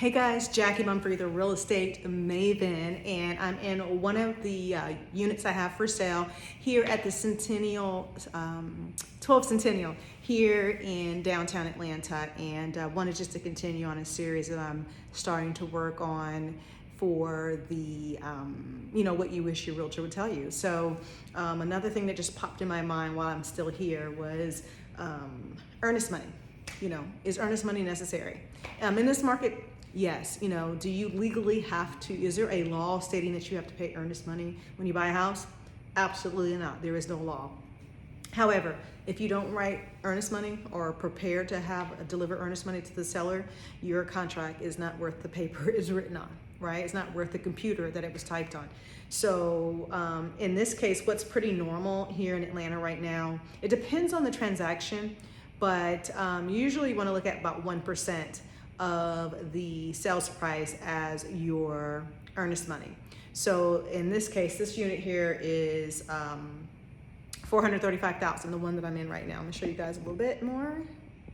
Hey guys, Jackie Mumfree, the real estate maven, and I'm in one of the units I have for sale here at the Centennial, 12th Centennial here in downtown Atlanta, and wanted just to continue on a series that I'm starting to work on for the, what you wish your realtor would tell you. So another thing that just popped in my mind while I'm still here was earnest money. Is earnest money necessary? In this market, yes. Do you legally have to, is there a law stating that you have to pay earnest money when you buy a house? Absolutely not. There is no law. However, if you don't write earnest money or prepare to deliver earnest money to the seller, your contract is not worth the paper it's written on, right? It's not worth the computer that it was typed on. So in this case, what's pretty normal here in Atlanta right now, it depends on the transaction, but usually you want to look at about 1% of the sales price as your earnest money. So in this case, this unit here is $435,000, the one that I'm in right now. I'm gonna show you guys a little bit more.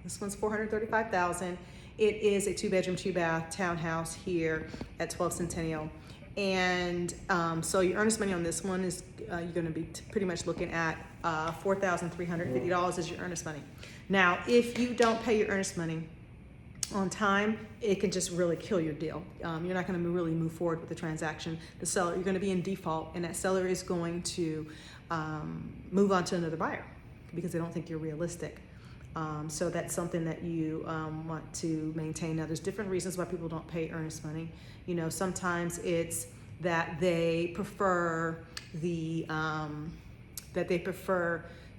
This one's $435,000. It is a 2-bedroom, 2-bath townhouse here at 12 Centennial. And so your earnest money on this one is you're gonna be pretty much looking at $4,350 as your earnest money. Now, if you don't pay your earnest money on time, it can just really kill your deal. You're not going to really move forward with the transaction. The seller, you're going to be in default, and that seller is going to move on to another buyer because they don't think you're realistic. So that's something that you want to maintain. Now, there's different reasons why people don't pay earnest money. Sometimes it's that they prefer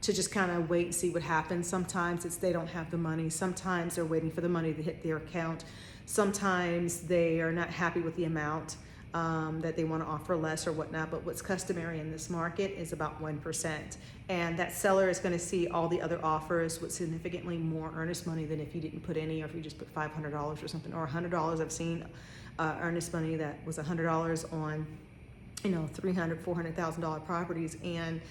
to just kind of wait and see what happens. Sometimes it's they don't have the money. Sometimes they're waiting for the money to hit their account. Sometimes they are not happy with the amount that they want to offer less or whatnot. But what's customary in this market is about 1%. And that seller is going to see all the other offers with significantly more earnest money than if you didn't put any, or if you just put $500 or something, or $100. I've seen earnest money that was $100 on, $300,000, $400,000 properties, and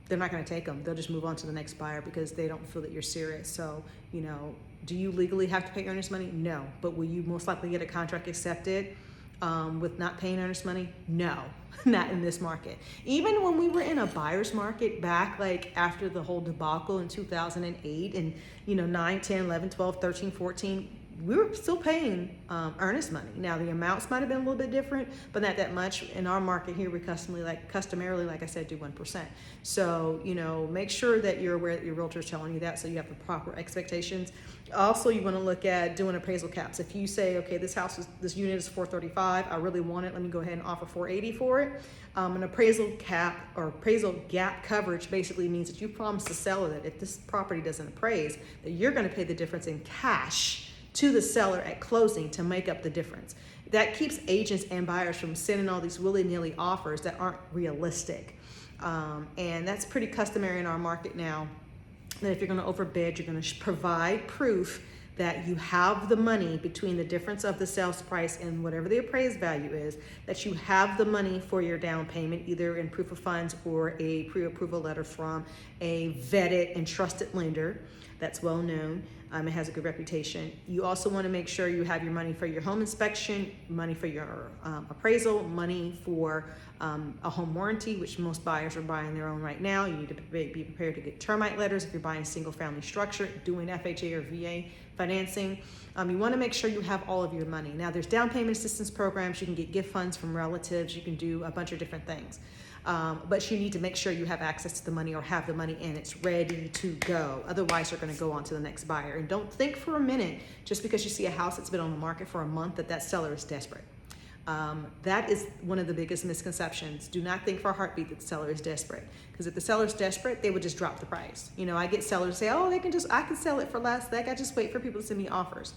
they're not going to take them. They'll just move on to the next buyer because they don't feel that you're serious. So, do you legally have to pay earnest money? No. But will you most likely get a contract accepted with not paying earnest money? No, not in this market. Even when we were in a buyer's market back after the whole debacle in 2008 and 9, 10, 11, 12, 13, 14, we were still paying earnest money. Now the amounts might have been a little bit different, but not that much. In our market here, we customarily, like I said, do 1%. So make sure that you're aware that your realtor is telling you that, so you have the proper expectations. Also, you want to look at doing appraisal caps. If you say, okay, this unit is $435, I really want it, let me go ahead and offer $480 for it. An appraisal cap or appraisal gap coverage basically means that you promise the seller that if this property doesn't appraise, that you're going to pay the difference in cash to the seller at closing to make up the difference. That keeps agents and buyers from sending all these willy-nilly offers that aren't realistic. And that's pretty customary in our market now, that if you're gonna overbid, you're gonna provide proof that you have the money between the difference of the sales price and whatever the appraised value is, that you have the money for your down payment, either in proof of funds or a pre-approval letter from a vetted and trusted lender that's well known. It has a good reputation. You also want to make sure you have your money for your home inspection, money for your appraisal, money for a home warranty, which most buyers are buying their own right now. You need to be prepared to get termite letters if you're buying a single family structure, doing FHA or VA financing. You want to make sure you have all of your money. Now there's down payment assistance programs. You can get gift funds from relatives. You can do a bunch of different things. But you need to make sure you have access to the money or have the money and it's ready to go. Otherwise, you're going to go on to the next buyer. And don't think for a minute, just because you see a house that's been on the market for a month, that seller is desperate. That is one of the biggest misconceptions. Do not think for a heartbeat that the seller is desperate. Because if the seller is desperate, they would just drop the price. I get sellers say, oh, I can sell it for less. I just wait for people to send me offers.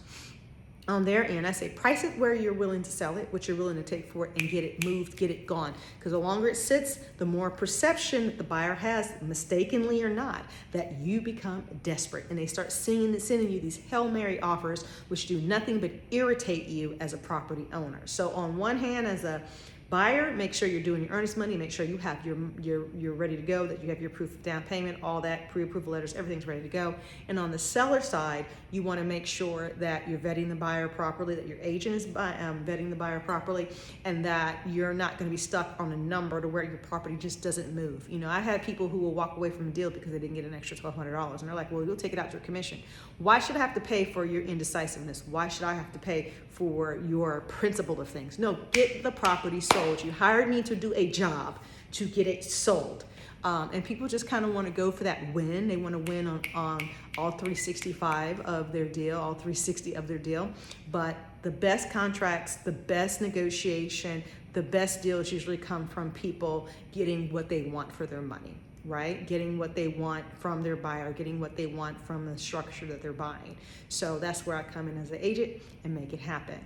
On their end, I say price it where you're willing to sell it, what you're willing to take for it, and get it moved, get it gone. Because the longer it sits, the more perception that the buyer has, mistakenly or not, that you become desperate. And they start sending you these Hail Mary offers, which do nothing but irritate you as a property owner. So on one hand, as a Buyer, make sure you're doing your earnest money, make sure you have you're ready to go, that you have your proof of down payment, all that, pre-approval letters, everything's ready to go. And on the seller side, you want to make sure that you're vetting the buyer properly, that your agent is vetting the buyer properly, and that you're not going to be stuck on a number to where your property just doesn't move. You know, I had people who will walk away from a deal because they didn't get an extra $1,200, and they're like, well, you'll take it out your commission. Why should I have to pay for your indecisiveness? Why should I have to pay for your principle of things? No, get the property sold. You hired me to do a job to get it sold. And people just kind of want to go for that win. They want to win on all 365 of their deal, all 360 of their deal. But the best contracts, the best negotiation, the best deals usually come from people getting what they want for their money, right? Getting what they want from their buyer, getting what they want from the structure that they're buying. So that's where I come in as an agent and make it happen.